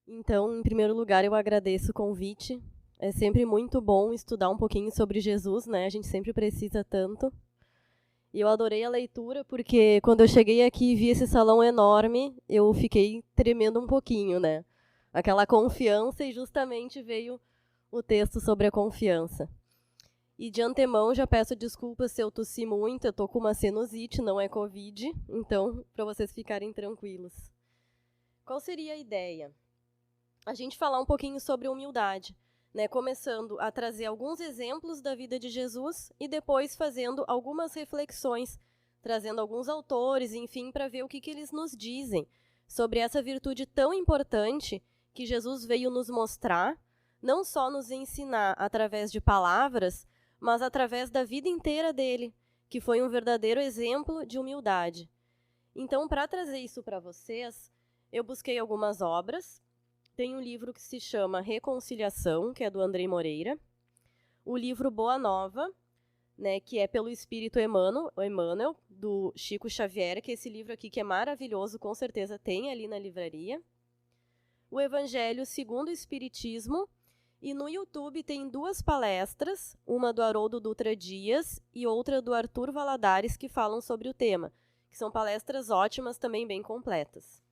Então, em primeiro lugar, eu agradeço o convite. É sempre muito bom estudar um pouquinho sobre Jesus, né? A gente sempre precisa tanto. E eu adorei a leitura, porque quando eu cheguei aqui e vi esse salão enorme, eu fiquei tremendo um pouquinho, né? Aquela confiança, e justamente veio o texto sobre a confiança. E de antemão já peço desculpas se eu tossi muito, eu tô com uma sinusite, não é Covid, então, para vocês ficarem tranquilos. Qual seria a ideia? A gente falar um pouquinho sobre humildade, né? Começando a trazer alguns exemplos da vida de Jesus e depois fazendo algumas reflexões, trazendo alguns autores, enfim, para ver o que eles nos dizem sobre essa virtude tão importante que Jesus veio nos mostrar, não só nos ensinar através de palavras, mas através da vida inteira dele, que foi um verdadeiro exemplo de humildade. Então, para trazer isso para vocês, eu busquei algumas obras. Tem um livro que se chama Reconciliação, que é do Andrei Moreira. O livro Boa Nova, né, que é pelo Espírito Emmanuel, do Chico Xavier, que é esse livro aqui que é maravilhoso, com certeza tem ali na livraria. O Evangelho segundo o Espiritismo. E no YouTube tem 2 palestras, uma do Haroldo Dutra Dias e outra do Arthur Valadares, que falam sobre o tema, que são palestras ótimas, também bem completas.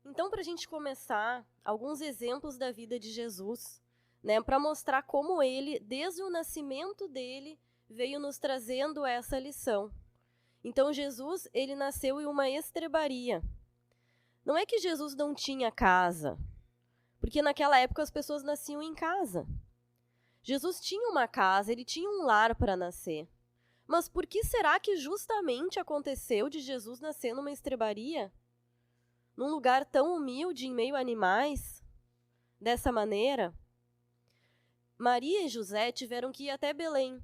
Então, para a gente começar, alguns exemplos da vida de Jesus, né, para mostrar como ele, desde o nascimento dele, veio nos trazendo essa lição. Então, Jesus, ele nasceu em uma estrebaria. Não é que Jesus não tinha casa, porque naquela época as pessoas nasciam em casa. Jesus tinha uma casa, ele tinha um lar para nascer. Mas por que será que justamente aconteceu de Jesus nascer numa estrebaria? Num lugar tão humilde, em meio a animais, dessa maneira? Maria e José tiveram que ir até Belém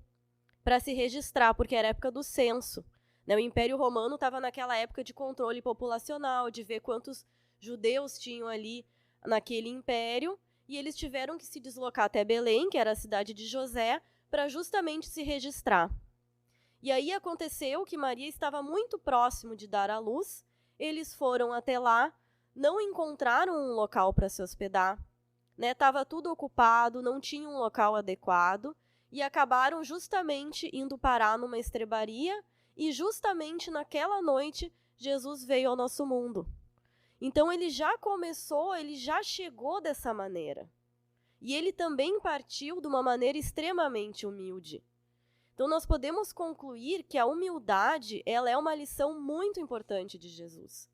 para se registrar, porque era a época do censo. O Império Romano estava naquela época de controle populacional, de ver quantos judeus tinham ali naquele império, e eles tiveram que se deslocar até Belém, que era a cidade de José, para justamente se registrar. E aí aconteceu que Maria estava muito próximo de dar à luz. Eles foram até lá, não encontraram um local para se hospedar, estava tudo ocupado, não tinha um local adequado, e acabaram justamente indo parar numa estrebaria, e justamente naquela noite Jesus veio ao nosso mundo. Então ele já começou, ele já chegou dessa maneira. E ele também partiu de uma maneira extremamente humilde. Então, nós podemos concluir que a humildade, ela é uma lição muito importante de Jesus.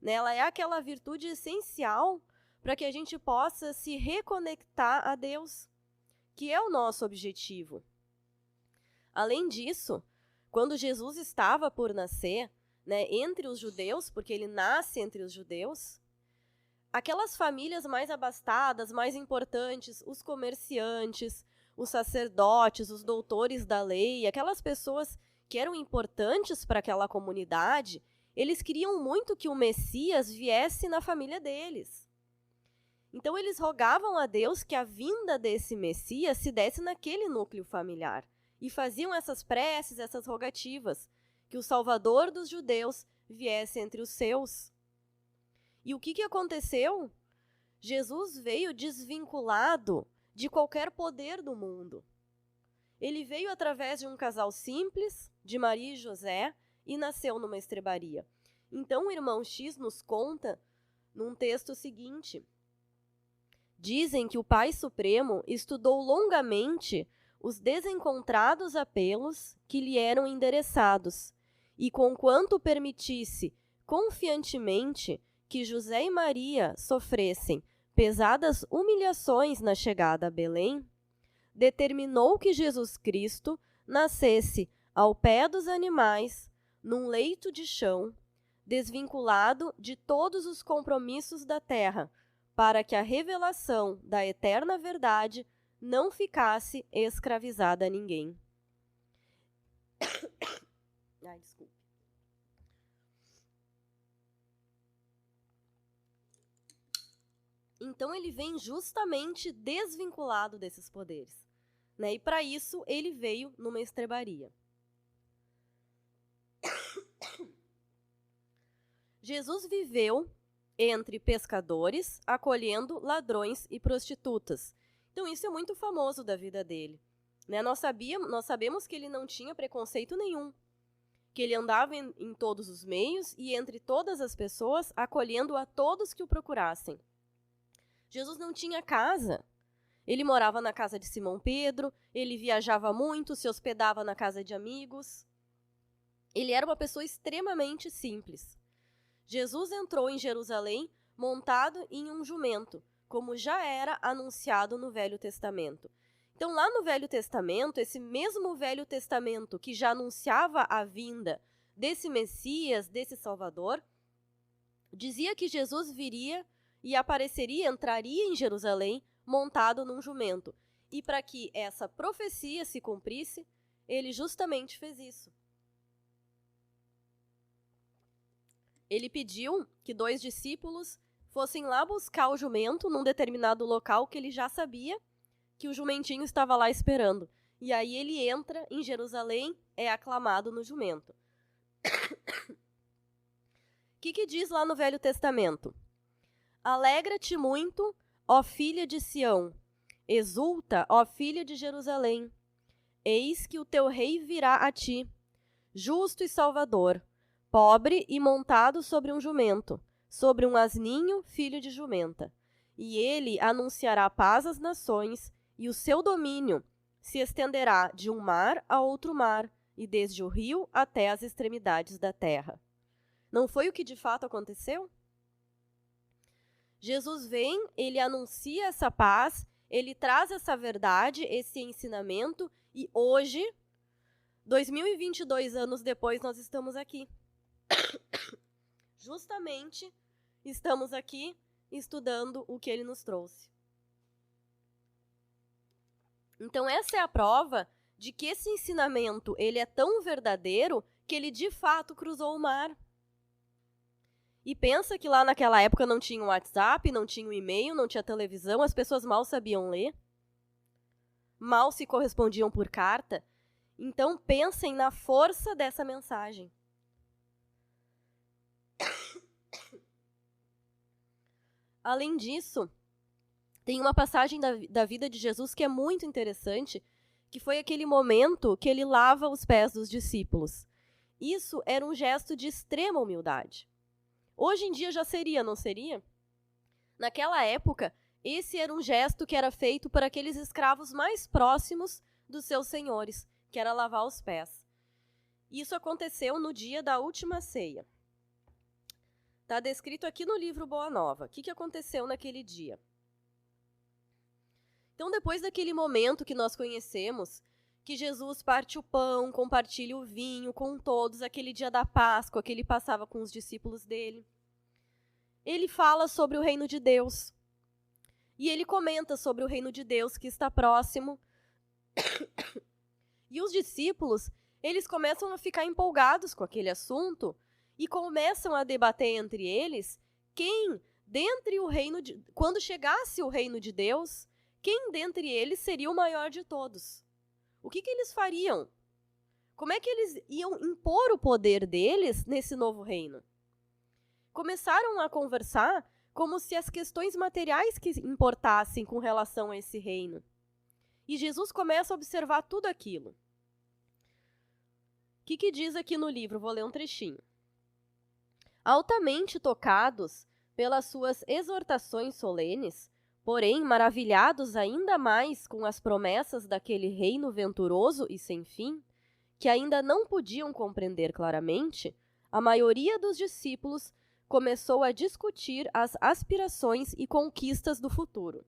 Ela é aquela virtude essencial para que a gente possa se reconectar a Deus, que é o nosso objetivo. Além disso, quando Jesus estava por nascer, entre os judeus, porque ele nasce entre os judeus, aquelas famílias mais abastadas, mais importantes, os comerciantes, os sacerdotes, os doutores da lei, aquelas pessoas que eram importantes para aquela comunidade, eles queriam muito que o Messias viesse na família deles. Então eles rogavam a Deus que a vinda desse Messias se desse naquele núcleo familiar. E faziam essas preces, essas rogativas, que o Salvador dos judeus viesse entre os seus. E o que aconteceu? Jesus veio desvinculado de qualquer poder do mundo. Ele veio através de um casal simples, de Maria e José, e nasceu numa estrebaria. Então o irmão X nos conta, num texto seguinte, dizem que o Pai Supremo estudou longamente os desencontrados apelos que lhe eram endereçados, e conquanto permitisse confiantemente que José e Maria sofressem pesadas humilhações na chegada a Belém, determinou que Jesus Cristo nascesse ao pé dos animais, num leito de chão, desvinculado de todos os compromissos da terra, para que a revelação da eterna verdade não ficasse escravizada a ninguém. Ai, desculpa. Então ele vem justamente desvinculado desses poderes. E para isso ele veio numa estrebaria. Jesus viveu entre pescadores, acolhendo ladrões e prostitutas. Então isso é muito famoso da vida dele. Né? Nós sabemos que ele não tinha preconceito nenhum, que ele andava em todos os meios e entre todas as pessoas, acolhendo a todos que o procurassem. Jesus não tinha casa. Ele morava na casa de Simão Pedro, ele viajava muito, se hospedava na casa de amigos. Ele era uma pessoa extremamente simples. Jesus entrou em Jerusalém montado em um jumento, como já era anunciado no Velho Testamento. Então, lá no Velho Testamento, esse mesmo Velho Testamento que já anunciava a vinda desse Messias, desse Salvador, dizia que Jesus viria e apareceria, entraria em Jerusalém montado num jumento. E para que essa profecia se cumprisse, ele justamente fez isso. Ele pediu que 2 discípulos fossem lá buscar o jumento num determinado local que ele já sabia que o jumentinho estava lá esperando. E aí ele entra em Jerusalém, é aclamado no jumento. O que diz lá no Velho Testamento? Alegra-te muito, ó filha de Sião. Exulta, ó filha de Jerusalém. Eis que o teu rei virá a ti, justo e salvador, pobre e montado sobre um jumento, sobre um asninho, filho de jumenta. E ele anunciará paz às nações, e o seu domínio se estenderá de um mar a outro mar, e desde o rio até as extremidades da terra. Não foi o que de fato aconteceu? Jesus vem, ele anuncia essa paz, ele traz essa verdade, esse ensinamento, e hoje, 2022 anos depois, nós estamos aqui. Justamente estamos aqui estudando o que ele nos trouxe. Então essa é a prova de que esse ensinamento ele é tão verdadeiro que ele de fato cruzou o mar. E pensa que lá naquela época não tinha o WhatsApp, não tinha o e-mail, não tinha televisão, as pessoas mal sabiam ler, mal se correspondiam por carta. Então pensem na força dessa mensagem. Além disso, tem uma passagem da vida de Jesus que é muito interessante, que foi aquele momento que ele lava os pés dos discípulos. Isso era um gesto de extrema humildade. Hoje em dia já seria, não seria? Naquela época, esse era um gesto que era feito por aqueles escravos mais próximos dos seus senhores, que era lavar os pés. Isso aconteceu no dia da última ceia. Está descrito aqui no livro Boa Nova. O que aconteceu naquele dia? Então, depois daquele momento que nós conhecemos, que Jesus parte o pão, compartilha o vinho com todos, aquele dia da Páscoa que ele passava com os discípulos dele, ele fala sobre o reino de Deus. E ele comenta sobre o reino de Deus que está próximo. E os discípulos, eles começam a ficar empolgados com aquele assunto e começam a debater entre eles quem, dentre o reino de, quando chegasse o reino de Deus, quem dentre eles seria o maior de todos. O que eles fariam? Como é que eles iam impor o poder deles nesse novo reino? Começaram a conversar como se as questões materiais que importassem com relação a esse reino. E Jesus começa a observar tudo aquilo. O que diz aqui no livro? Vou ler um trechinho. Altamente tocados pelas suas exortações solenes, porém maravilhados ainda mais com as promessas daquele reino venturoso e sem fim, que ainda não podiam compreender claramente, a maioria dos discípulos começou a discutir as aspirações e conquistas do futuro.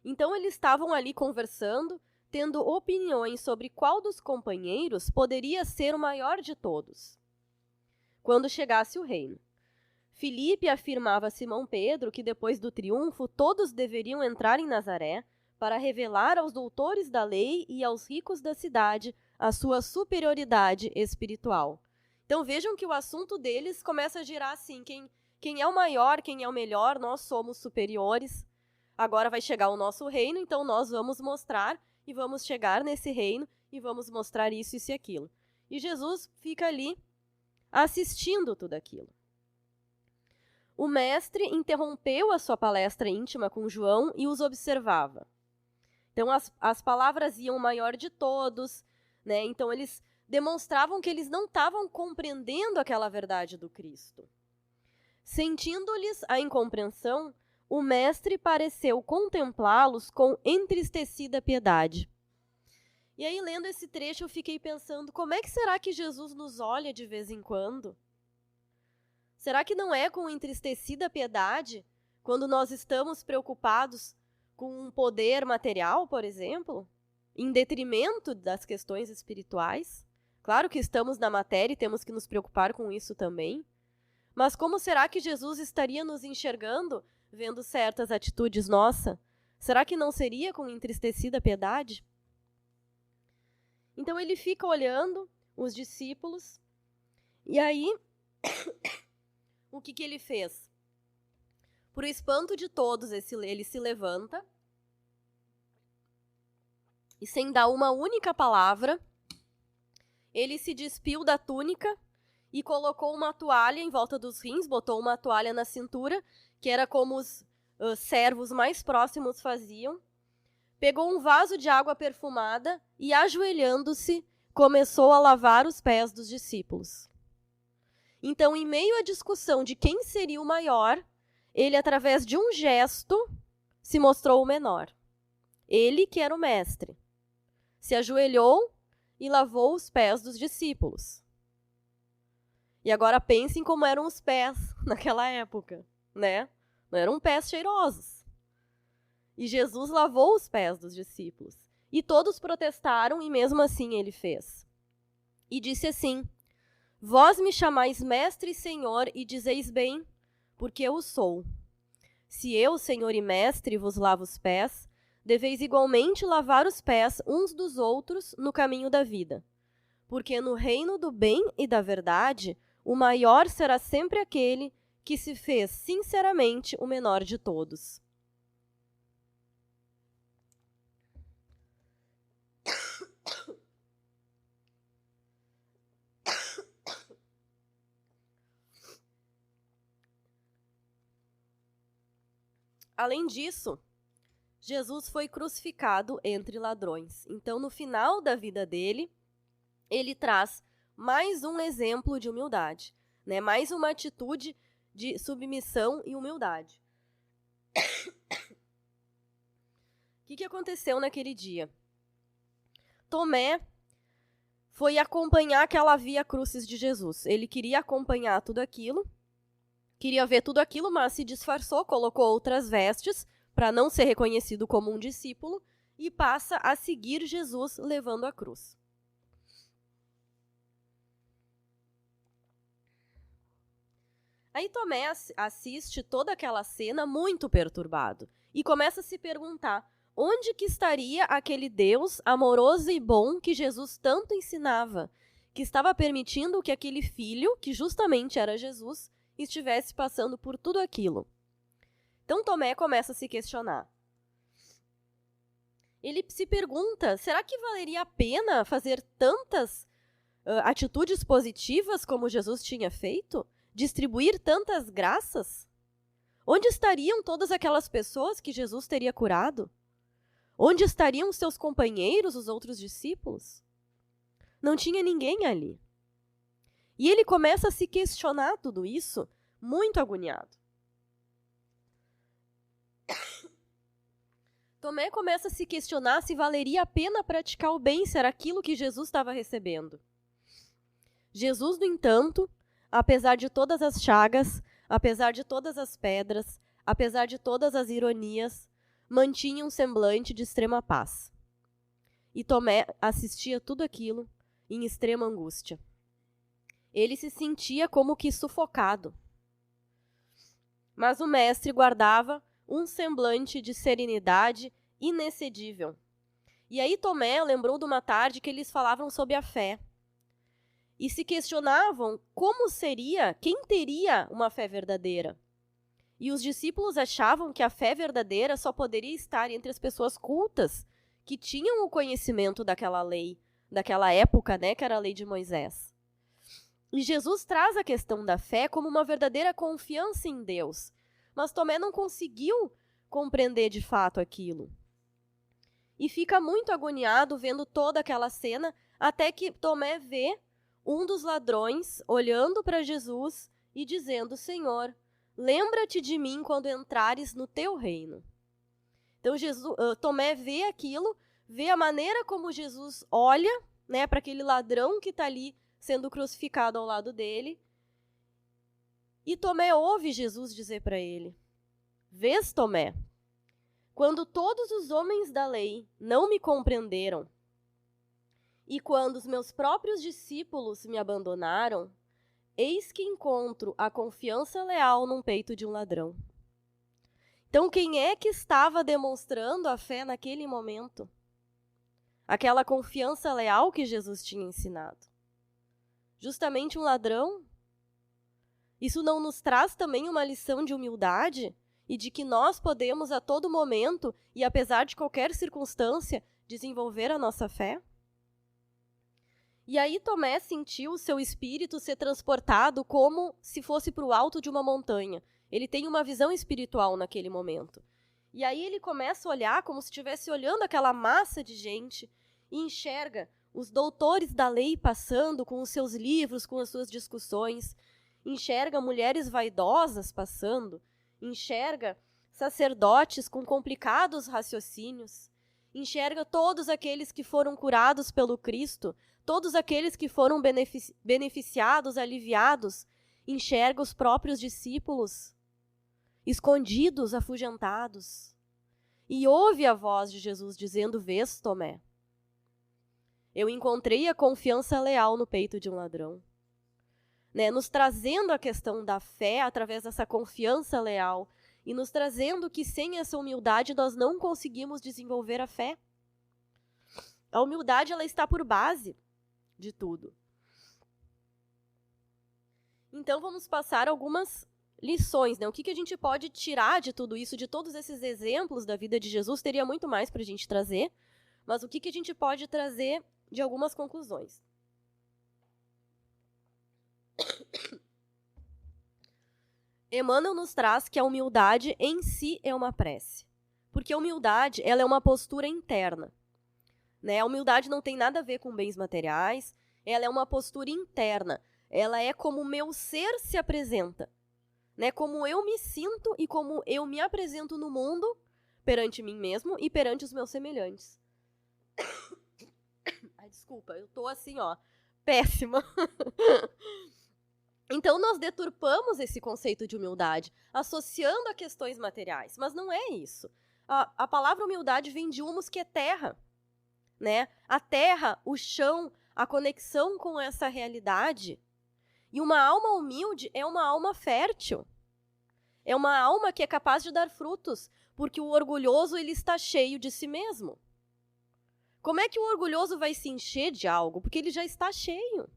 Então eles estavam ali conversando, tendo opiniões sobre qual dos companheiros poderia ser o maior de todos quando chegasse o reino. Filipe afirmava a Simão Pedro que depois do triunfo todos deveriam entrar em Nazaré para revelar aos doutores da lei e aos ricos da cidade a sua superioridade espiritual. Então vejam que o assunto deles começa a girar assim, quem é o maior, quem é o melhor, nós somos superiores, agora vai chegar o nosso reino, então nós vamos mostrar e vamos chegar nesse reino e vamos mostrar isso e aquilo. E Jesus fica ali assistindo tudo aquilo. O mestre interrompeu a sua palestra íntima com João e os observava. Então, as palavras iam o maior de todos, né? Então, eles demonstravam que eles não estavam compreendendo aquela verdade do Cristo. Sentindo-lhes a incompreensão, o mestre pareceu contemplá-los com entristecida piedade. E aí, lendo esse trecho, eu fiquei pensando, como é que será que Jesus nos olha de vez em quando? Será que não é com entristecida piedade quando nós estamos preocupados com um poder material, por exemplo, em detrimento das questões espirituais? Claro que estamos na matéria e temos que nos preocupar com isso também. Mas como será que Jesus estaria nos enxergando, vendo certas atitudes nossas? Será que não seria com entristecida piedade? Então ele fica olhando os discípulos e aí o que ele fez? Por espanto de todos, ele se levanta e, sem dar uma única palavra, ele se despiu da túnica e colocou uma toalha em volta dos rins, botou uma toalha na cintura, que era como os servos mais próximos faziam, pegou um vaso de água perfumada e, ajoelhando-se, começou a lavar os pés dos discípulos. Então, em meio à discussão de quem seria o maior, ele, através de um gesto, se mostrou o menor. Ele, que era o mestre, se ajoelhou e lavou os pés dos discípulos. E agora pensem como eram os pés naquela época, né? Não eram pés cheirosos. E Jesus lavou os pés dos discípulos. E todos protestaram e mesmo assim ele fez. E disse assim: Vós me chamais mestre e senhor e dizeis bem, porque eu o sou. Se eu, senhor e mestre, vos lavo os pés, deveis igualmente lavar os pés uns dos outros no caminho da vida. Porque no reino do bem e da verdade, o maior será sempre aquele que se fez sinceramente o menor de todos. Além disso, Jesus foi crucificado entre ladrões. Então, no final da vida dele, ele traz mais um exemplo de humildade, né? Mais uma atitude de submissão e humildade. O que aconteceu naquele dia? Tomé foi acompanhar aquela via crucis de Jesus. Ele queria acompanhar tudo aquilo, queria ver tudo aquilo, mas se disfarçou, colocou outras vestes para não ser reconhecido como um discípulo e passa a seguir Jesus levando a cruz. Aí Tomé assiste toda aquela cena muito perturbado e começa a se perguntar onde que estaria aquele Deus amoroso e bom que Jesus tanto ensinava, que estava permitindo que aquele filho, que justamente era Jesus, estivesse passando por tudo aquilo. Então Tomé começa a se questionar. Ele se pergunta, será que valeria a pena fazer tantas atitudes positivas como Jesus tinha feito? Distribuir tantas graças? Onde estariam todas aquelas pessoas que Jesus teria curado? Onde estariam seus companheiros, os outros discípulos? Não tinha ninguém ali. E ele começa a se questionar tudo isso, muito agoniado. Tomé começa a se questionar se valeria a pena praticar o bem, se era aquilo que Jesus estava recebendo. Jesus, no entanto, apesar de todas as chagas, apesar de todas as pedras, apesar de todas as ironias, mantinha um semblante de extrema paz. E Tomé assistia tudo aquilo em extrema angústia. Ele se sentia como que sufocado. Mas o mestre guardava um semblante de serenidade inexcedível. E aí Tomé lembrou de uma tarde que eles falavam sobre a fé. E se questionavam como seria, quem teria uma fé verdadeira. E os discípulos achavam que a fé verdadeira só poderia estar entre as pessoas cultas, que tinham o conhecimento daquela lei, daquela época, né, que era a lei de Moisés. E Jesus traz a questão da fé como uma verdadeira confiança em Deus. Mas Tomé não conseguiu compreender de fato aquilo. E fica muito agoniado vendo toda aquela cena, até que Tomé vê um dos ladrões olhando para Jesus e dizendo: Senhor, lembra-te de mim quando entrares no teu reino. Então Tomé vê aquilo, vê a maneira como Jesus olha, né, para aquele ladrão que está ali sendo crucificado ao lado dele. E Tomé ouve Jesus dizer para ele: Vês, Tomé, quando todos os homens da lei não me compreenderam, e quando os meus próprios discípulos me abandonaram, eis que encontro a confiança leal num peito de um ladrão. Então, quem é que estava demonstrando a fé naquele momento? Aquela confiança leal que Jesus tinha ensinado. Justamente um ladrão? Isso não nos traz também uma lição de humildade? E de que nós podemos a todo momento, e apesar de qualquer circunstância, desenvolver a nossa fé? E aí Tomé sentiu o seu espírito ser transportado como se fosse para o alto de uma montanha. Ele tem uma visão espiritual naquele momento. E aí ele começa a olhar como se estivesse olhando aquela massa de gente e enxerga os doutores da lei passando com os seus livros, com as suas discussões, enxerga mulheres vaidosas passando, enxerga sacerdotes com complicados raciocínios, enxerga todos aqueles que foram curados pelo Cristo, todos aqueles que foram beneficiados, aliviados, enxerga os próprios discípulos, escondidos, afugentados, e ouve a voz de Jesus dizendo: Vês, Tomé, eu encontrei a confiança leal no peito de um ladrão. Né, nos trazendo a questão da fé através dessa confiança leal e nos trazendo que sem essa humildade nós não conseguimos desenvolver a fé. A humildade, ela está por base de tudo. Então vamos passar algumas lições, né? O que a gente pode tirar de tudo isso, de todos esses exemplos da vida de Jesus? Teria muito mais para a gente trazer, mas o que a gente pode trazer de algumas conclusões? Emmanuel nos traz que a humildade em si é uma prece. Porque a humildade, ela é uma postura interna. Né? A humildade não tem nada a ver com bens materiais, ela é uma postura interna. Ela é como o meu ser se apresenta. Né? Como eu me sinto e como eu me apresento no mundo, perante mim mesmo e perante os meus semelhantes. Ai, desculpa, eu tô assim, ó, péssima. Então, nós deturpamos esse conceito de humildade, associando a questões materiais, mas não é isso. A palavra humildade vem de humus, que é terra. Né? A terra, o chão, a conexão com essa realidade. E uma alma humilde é uma alma fértil. É uma alma que é capaz de dar frutos, porque o orgulhoso, ele está cheio de si mesmo. Como é que o orgulhoso vai se encher de algo? Porque ele já está cheio.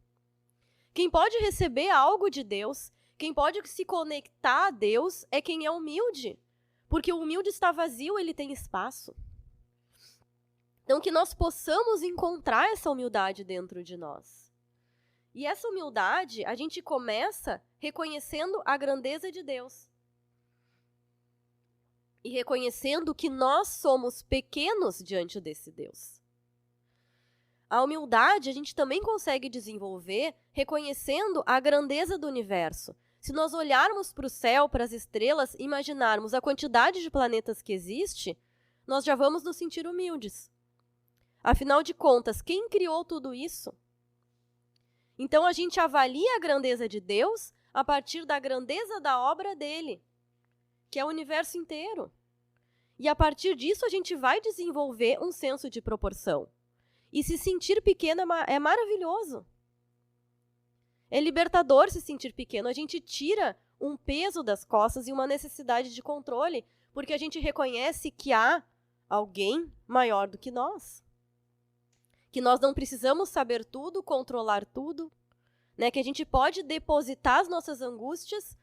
Quem pode receber algo de Deus, quem pode se conectar a Deus é quem é humilde. Porque o humilde está vazio, ele tem espaço. Então, que nós possamos encontrar essa humildade dentro de nós. E essa humildade, a gente começa reconhecendo a grandeza de Deus. E reconhecendo que nós somos pequenos diante desse Deus. A humildade a gente também consegue desenvolver reconhecendo a grandeza do universo. Se nós olharmos para o céu, para as estrelas, imaginarmos a quantidade de planetas que existe, nós já vamos nos sentir humildes. Afinal de contas, quem criou tudo isso? Então a gente avalia a grandeza de Deus a partir da grandeza da obra dele, que é o universo inteiro. E a partir disso a gente vai desenvolver um senso de proporção. E se sentir pequeno é maravilhoso. É libertador se sentir pequeno. A gente tira um peso das costas e uma necessidade de controle, porque a gente reconhece que há alguém maior do que nós. Que nós não precisamos saber tudo, controlar tudo, né? Que a gente pode depositar as nossas angústias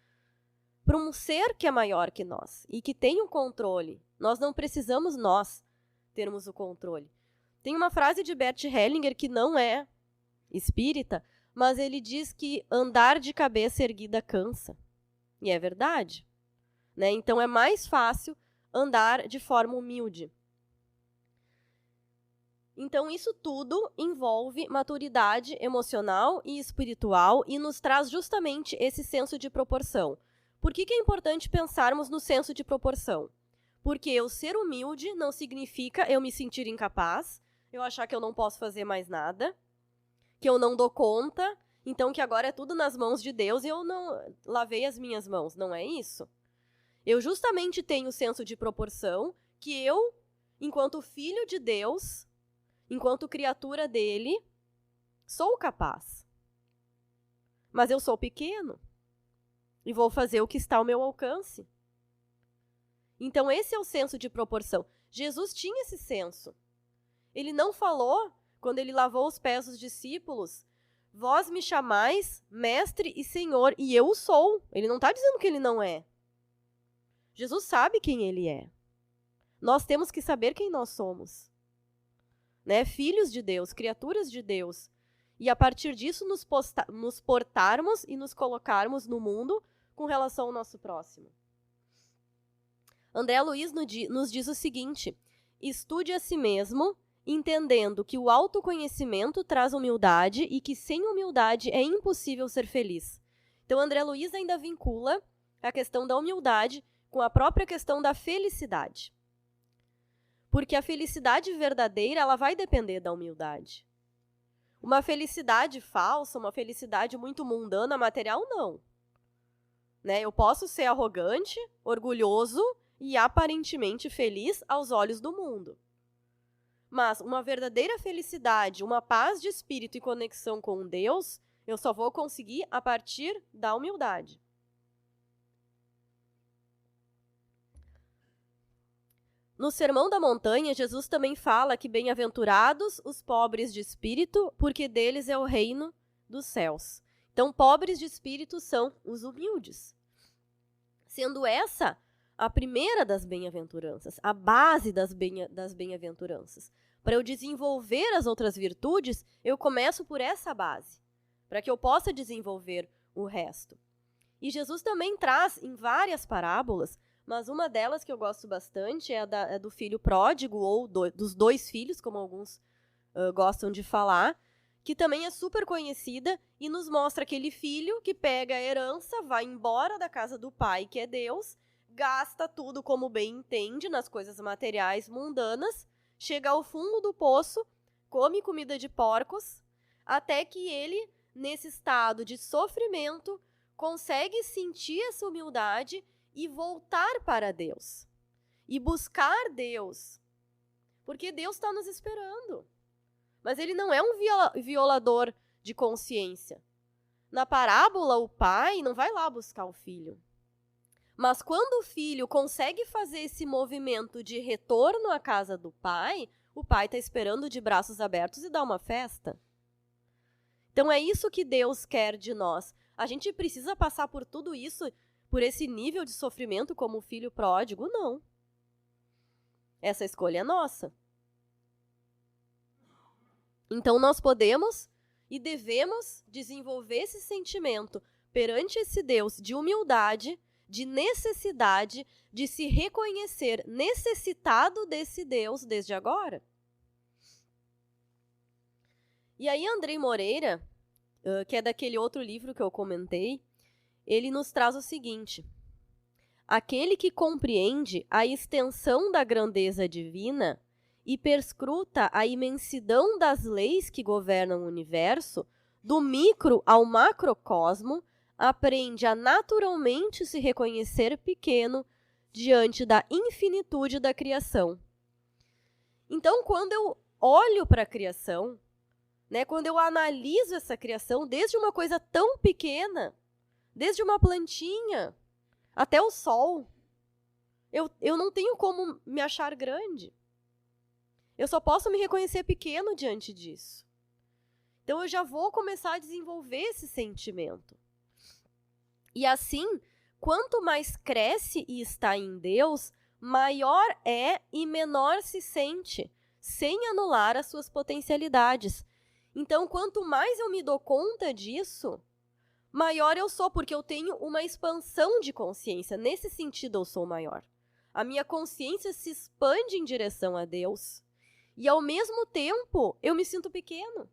para um ser que é maior que nós e que tem o controle. Nós não precisamos nós termos o controle. Tem uma frase de Bert Hellinger que não é espírita, mas ele diz que andar de cabeça erguida cansa. E é verdade, né? Então é mais fácil andar de forma humilde. Então isso tudo envolve maturidade emocional e espiritual e nos traz justamente esse senso de proporção. Por que é importante pensarmos no senso de proporção? Porque eu ser humilde não significa eu me sentir incapaz, eu achar que eu não posso fazer mais nada, que eu não dou conta, então que agora é tudo nas mãos de Deus e eu não lavei as minhas mãos. Não é isso. Eu justamente tenho o senso de proporção que eu, enquanto filho de Deus, enquanto criatura dele, sou capaz. Mas eu sou pequeno e vou fazer o que está ao meu alcance. Então esse é o senso de proporção. Jesus tinha esse senso. Ele não falou, quando ele lavou os pés dos discípulos, vós me chamais mestre e senhor, e eu o sou. Ele não está dizendo que ele não é. Jesus sabe quem ele é. Nós temos que saber quem nós somos. Né? Filhos de Deus, criaturas de Deus. E a partir disso nos portarmos e nos colocarmos no mundo com relação ao nosso próximo. André Luiz nos diz o seguinte: estude a si mesmo, entendendo que o autoconhecimento traz humildade e que sem humildade é impossível ser feliz. Então, André Luiz ainda vincula a questão da humildade com a própria questão da felicidade. Porque a felicidade verdadeira, ela vai depender da humildade. Uma felicidade falsa, uma felicidade muito mundana, material, não. Né? Eu posso ser arrogante, orgulhoso e aparentemente feliz aos olhos do mundo. Mas uma verdadeira felicidade, uma paz de espírito e conexão com Deus, eu só vou conseguir a partir da humildade. No Sermão da Montanha, Jesus também fala que bem-aventurados os pobres de espírito, porque deles é o reino dos céus. Então, pobres de espírito são os humildes. Sendo essa a primeira das bem-aventuranças, a base das bem-aventuranças. Para eu desenvolver as outras virtudes, eu começo por essa base, para que eu possa desenvolver o resto. E Jesus também traz em várias parábolas, mas uma delas que eu gosto bastante é do filho pródigo, ou dos dois filhos, como alguns gostam de falar, que também é super conhecida e nos mostra aquele filho que pega a herança, vai embora da casa do pai, que é Deus, gasta tudo como bem entende nas coisas materiais mundanas, chega ao fundo do poço, come comida de porcos, até que ele, nesse estado de sofrimento, consegue sentir essa humildade e voltar para Deus. E buscar Deus. Porque Deus está nos esperando. Mas ele não é um violador de consciência. Na parábola, o pai não vai lá buscar o filho. Mas quando o filho consegue fazer esse movimento de retorno à casa do pai, o pai está esperando de braços abertos e dá uma festa. Então é isso que Deus quer de nós. A gente precisa passar por tudo isso, por esse nível de sofrimento como o filho pródigo? Não. Essa escolha é nossa. Então nós podemos e devemos desenvolver esse sentimento perante esse Deus de humildade, de necessidade, de se reconhecer necessitado desse Deus desde agora. E aí Andrei Moreira, que é daquele outro livro que eu comentei, ele nos traz o seguinte: aquele que compreende a extensão da grandeza divina e perscruta a imensidão das leis que governam o universo, do micro ao macrocosmo, aprende a naturalmente se reconhecer pequeno diante da infinitude da criação. Então, quando eu olho para a criação, né, quando eu analiso essa criação, desde uma coisa tão pequena, desde uma plantinha até o sol, eu não tenho como me achar grande. Eu só posso me reconhecer pequeno diante disso. Então eu já vou começar a desenvolver esse sentimento. E assim, quanto mais cresce e está em Deus, maior é e menor se sente, sem anular as suas potencialidades. Então, quanto mais eu me dou conta disso, maior eu sou, porque eu tenho uma expansão de consciência. Nesse sentido, eu sou maior. A minha consciência se expande em direção a Deus. E, ao mesmo tempo, eu me sinto pequeno.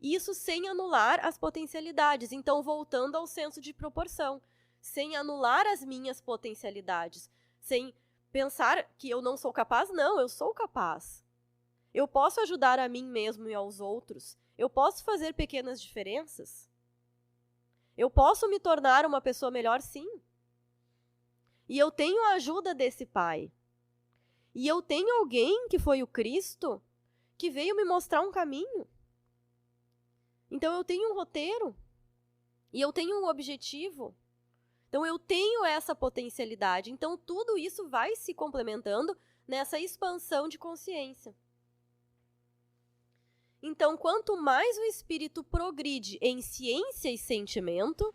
Isso sem anular as potencialidades. Então, voltando ao senso de proporção. Sem anular as minhas potencialidades. Sem pensar que eu não sou capaz. Não, eu sou capaz. Eu posso ajudar a mim mesmo e aos outros. Eu posso fazer pequenas diferenças. Eu posso me tornar uma pessoa melhor, sim. E eu tenho a ajuda desse Pai. E eu tenho alguém, que foi o Cristo, que veio me mostrar um caminho. Então eu tenho um roteiro. E eu tenho um objetivo. Então eu tenho essa potencialidade. Então tudo isso vai se complementando nessa expansão de consciência. Então, quanto mais o espírito progride em ciência e sentimento,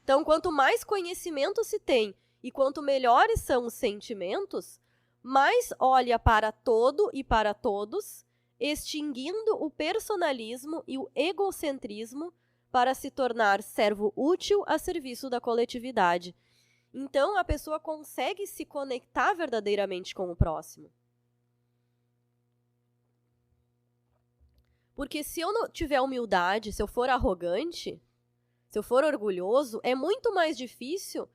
então, quanto mais conhecimento se tem e quanto melhores são os sentimentos, mais olha para todo e para todos, extinguindo o personalismo e o egocentrismo para se tornar servo útil a serviço da coletividade. Então, a pessoa consegue se conectar verdadeiramente com o próximo. Porque se eu não tiver humildade, se eu for arrogante, se eu for orgulhoso, é muito mais difícil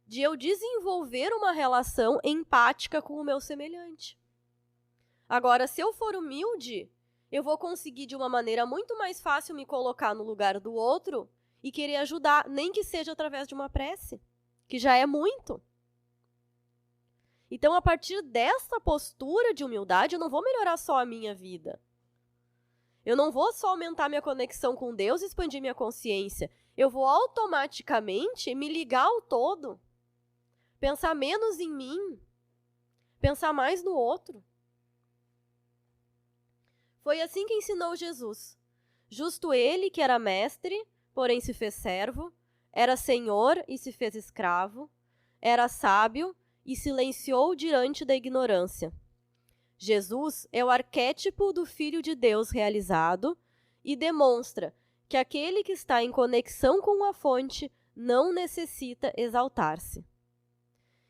de eu desenvolver uma relação empática com o meu semelhante. Agora, se eu for humilde, eu vou conseguir de uma maneira muito mais fácil me colocar no lugar do outro e querer ajudar, nem que seja através de uma prece, que já é muito. Então, a partir dessa postura de humildade, eu não vou melhorar só a minha vida. Eu não vou só aumentar minha conexão com Deus e expandir minha consciência. Eu vou automaticamente me ligar ao todo. Pensar menos em mim. Pensar mais no outro. Foi assim que ensinou Jesus. Justo ele, que era mestre, porém se fez servo, era senhor e se fez escravo, era sábio e silenciou diante da ignorância. Jesus é o arquétipo do Filho de Deus realizado e demonstra que aquele que está em conexão com a fonte não necessita exaltar-se.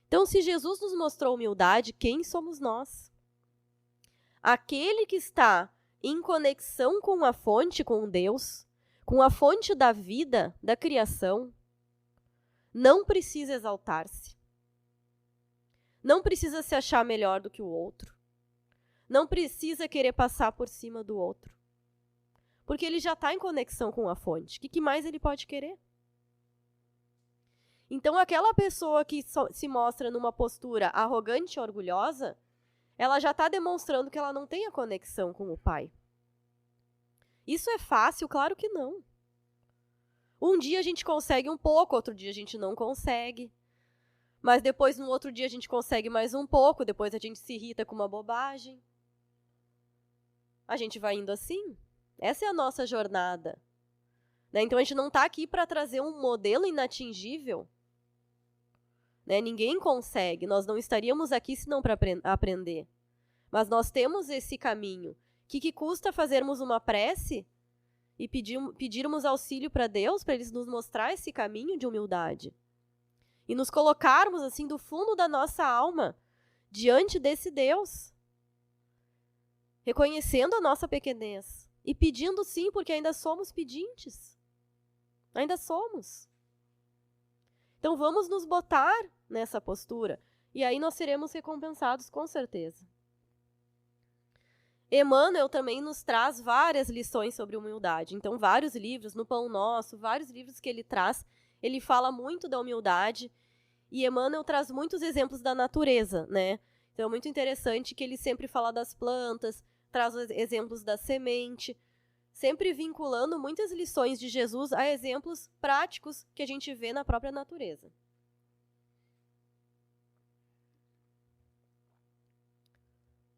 Então, se Jesus nos mostrou humildade, quem somos nós? Aquele que está em conexão com a fonte, com Deus, com a fonte da vida, da criação, não precisa exaltar-se. Não precisa se achar melhor do que o outro. Não precisa querer passar por cima do outro. Porque ele já está em conexão com a fonte. O que mais ele pode querer? Então, aquela pessoa que se mostra numa postura arrogante e orgulhosa, ela já está demonstrando que ela não tem a conexão com o Pai. Isso é fácil? Claro que não. Um dia a gente consegue um pouco, outro dia a gente não consegue. Mas depois, no outro dia, a gente consegue mais um pouco, depois a gente se irrita com uma bobagem. A gente vai indo assim. Essa é a nossa jornada. Né? Então, a gente não está aqui para trazer um modelo inatingível. Né? Ninguém consegue. Nós não estaríamos aqui senão para aprender. Mas nós temos esse caminho. O que custa fazermos uma prece e pedirmos auxílio para Deus, para Ele nos mostrar esse caminho de humildade? E nos colocarmos, assim, do fundo da nossa alma, diante desse Deus. Reconhecendo a nossa pequenez. E pedindo sim, porque ainda somos pedintes. Ainda somos. Então vamos nos botar nessa postura. E aí nós seremos recompensados, com certeza. Emmanuel também nos traz várias lições sobre humildade. Então, vários livros, no Pão Nosso, vários livros que ele traz, ele fala muito da humildade. E Emmanuel traz muitos exemplos da natureza, né? Então, é muito interessante que ele sempre fala das plantas, traz os exemplos da semente, sempre vinculando muitas lições de Jesus a exemplos práticos que a gente vê na própria natureza.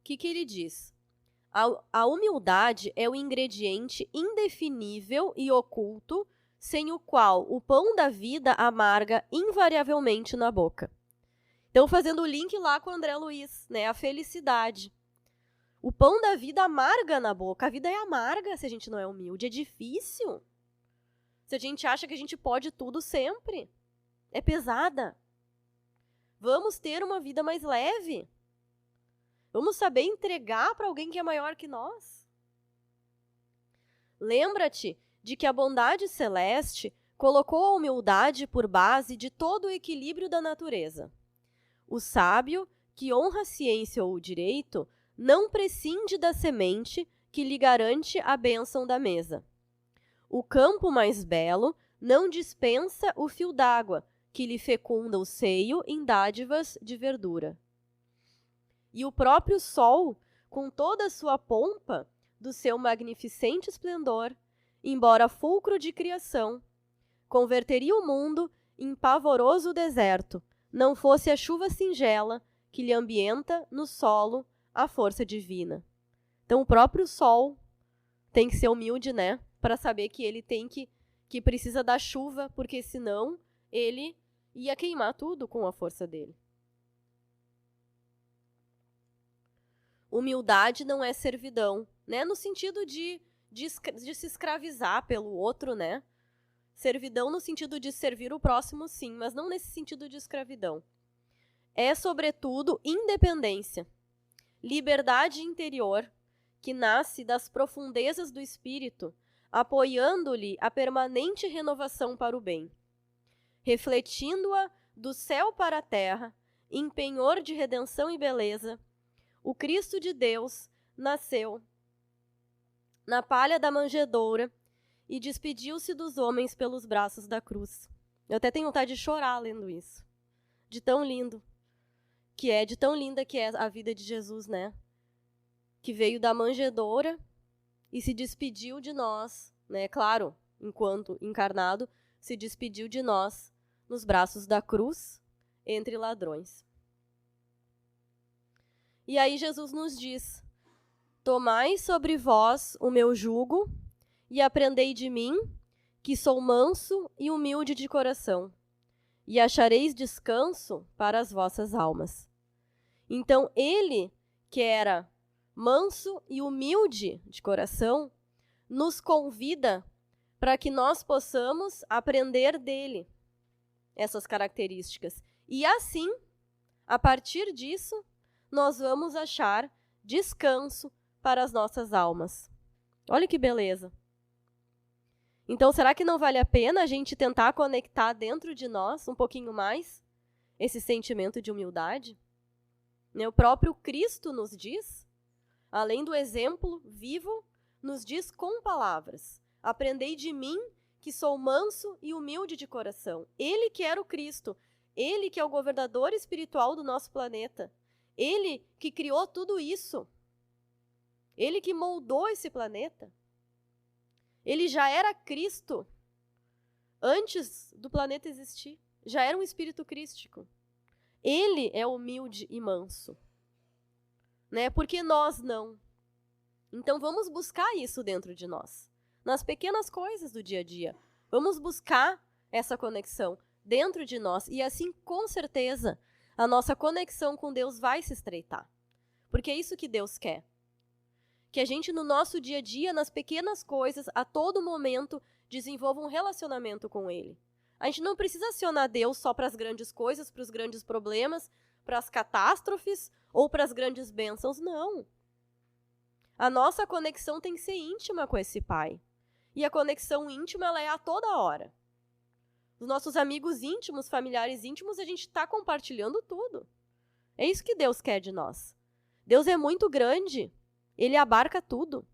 O que ele diz? A humildade é o ingrediente indefinível e oculto, sem o qual o pão da vida amarga invariavelmente na boca. Então, fazendo o link lá com o André Luiz, né? A felicidade. O pão da vida amarga na boca. A vida é amarga se a gente não é humilde. É difícil. Se a gente acha que a gente pode tudo sempre. É pesada. Vamos ter uma vida mais leve. Vamos saber entregar para alguém que é maior que nós. Lembra-te de que a bondade celeste colocou a humildade por base de todo o equilíbrio da natureza. O sábio, que honra a ciência ou o direito, não prescinde da semente que lhe garante a bênção da mesa. O campo mais belo não dispensa o fio d'água, que lhe fecunda o seio em dádivas de verdura. E o próprio sol, com toda a sua pompa, do seu magnificente esplendor, embora fulcro de criação, converteria o mundo em pavoroso deserto, não fosse a chuva singela que lhe ambienta no solo a força divina. Então o próprio sol tem que ser humilde, né? Para saber que ele tem que precisa da chuva, porque senão ele ia queimar tudo com a força dele. Humildade não é servidão, né? No sentido de se escravizar pelo outro, né? Servidão no sentido de servir o próximo, sim, mas não nesse sentido de escravidão. É, sobretudo, independência, liberdade interior, que nasce das profundezas do espírito, apoiando-lhe a permanente renovação para o bem. Refletindo-a do céu para a terra, em penhor de redenção e beleza, o Cristo de Deus nasceu na palha da manjedoura e despediu-se dos homens pelos braços da cruz. Eu até tenho vontade de chorar lendo isso. De tão lindo que é, de tão linda que é a vida de Jesus, né? Que veio da manjedoura e se despediu de nós, né? Claro, enquanto encarnado, se despediu de nós nos braços da cruz, entre ladrões. E aí Jesus nos diz: tomai sobre vós o meu jugo e aprendei de mim, que sou manso e humilde de coração, e achareis descanso para as vossas almas. Então ele, que era manso e humilde de coração, nos convida para que nós possamos aprender dele essas características. E assim, a partir disso, nós vamos achar descanso para as nossas almas. Olha que beleza. Então, será que não vale a pena a gente tentar conectar dentro de nós um pouquinho mais esse sentimento de humildade? O próprio Cristo nos diz, além do exemplo vivo, nos diz com palavras: aprendei de mim, que sou manso e humilde de coração. Ele que era o Cristo, ele que é o governador espiritual do nosso planeta, ele que criou tudo isso, ele que moldou esse planeta. Ele já era Cristo antes do planeta existir, já era um espírito crístico. Ele é humilde e manso, né? Porque nós não. Então vamos buscar isso dentro de nós, nas pequenas coisas do dia a dia. Vamos buscar essa conexão dentro de nós e assim, com certeza, a nossa conexão com Deus vai se estreitar. Porque é isso que Deus quer. Que a gente, no nosso dia a dia, nas pequenas coisas, a todo momento, desenvolva um relacionamento com Ele. A gente não precisa acionar Deus só para as grandes coisas, para os grandes problemas, para as catástrofes ou para as grandes bênçãos, não. A nossa conexão tem que ser íntima com esse Pai. E a conexão íntima, ela é a toda hora. Os nossos amigos íntimos, familiares íntimos, a gente está compartilhando tudo. É isso que Deus quer de nós. Deus é muito grande. Ele abarca tudo.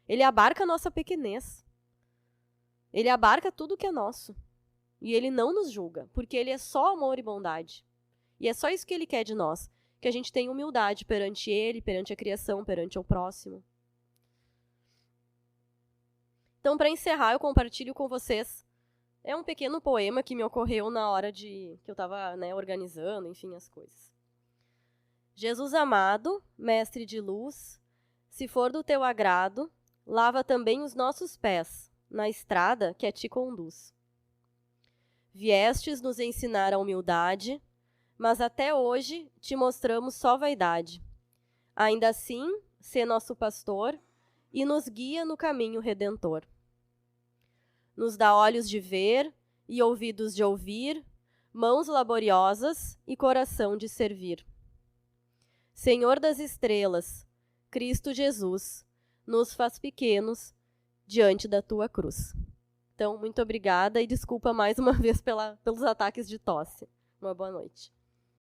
Ele abarca a nossa pequenez. Ele abarca tudo que é nosso. E Ele não nos julga, porque Ele é só amor e bondade. E é só isso que Ele quer de nós, que a gente tenha humildade perante Ele, perante a criação, perante o próximo. Então, para encerrar, eu compartilho com vocês. É um pequeno poema que me ocorreu na hora que eu estava, organizando, enfim, as coisas. Jesus amado, mestre de luz, se for do teu agrado, lava também os nossos pés na estrada que a ti conduz. Viestes nos ensinar a humildade, mas até hoje te mostramos só vaidade. Ainda assim, sê nosso pastor e nos guia no caminho redentor. Nos dá olhos de ver e ouvidos de ouvir, mãos laboriosas e coração de servir. Senhor das estrelas, Cristo Jesus, nos faz pequenos diante da tua cruz. Então, muito obrigada e desculpa mais uma vez pelos ataques de tosse. Uma boa noite.